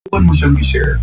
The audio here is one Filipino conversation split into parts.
Subukan mo siyang i-share.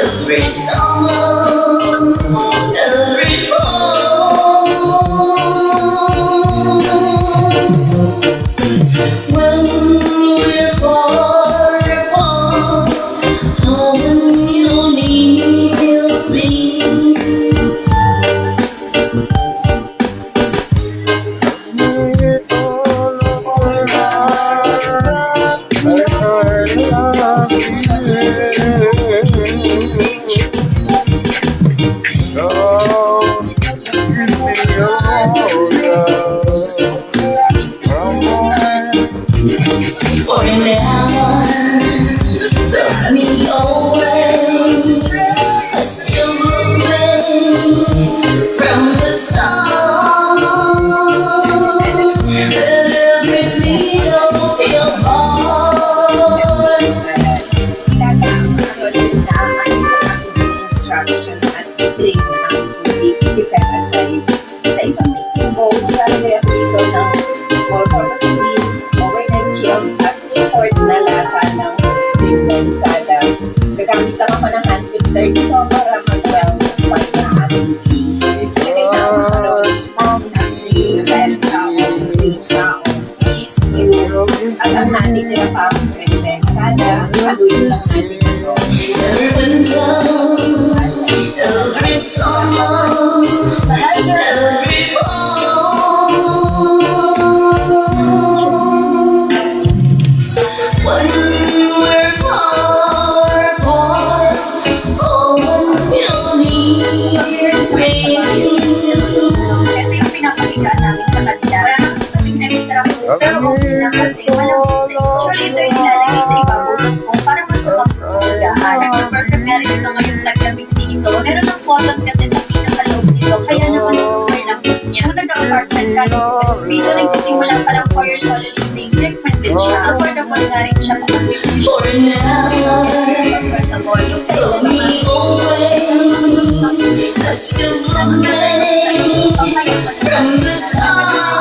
Every summer, every fall, when we're far apart, how when you need me. For an hour, love me always as you look away from the start. Let every beat of your heart. Instruction at i-drain ang tubig i-set aside. Sa isang mixing bowl, maglalagay ako dito ng all-purpose cream, overnight chill, at import na lata ng cream condensada. Gagamit lang ako ng hand mixer dito para mag-well ng ating cream. Ilagay na ako macarons, country, set, cheese cube, at ang natitira pang cream condensada, haluin lang natin ito. Every winter, every summer, every fall, when we're far apart, oh, when you need me. Ito yung pinapahiga namin sa kanila. Wala nang sabing extra food, pero okay lang kasi malamig. Usually ito yung nilalagay sa ibabaw ng foam para masuwak yung higaan. Nagka-perfect nga rin ito ngayong taglamig season. Meron ng cotton kasi sa pinakaloob nito, kaya naman super lambot niya. Kung nag-apartment ka ng open space, so nagsisimula pa lang for your solo living, recommended siya. So affordable nga rin siya kung mag-living For now, yung sa love me always as you look away from the start.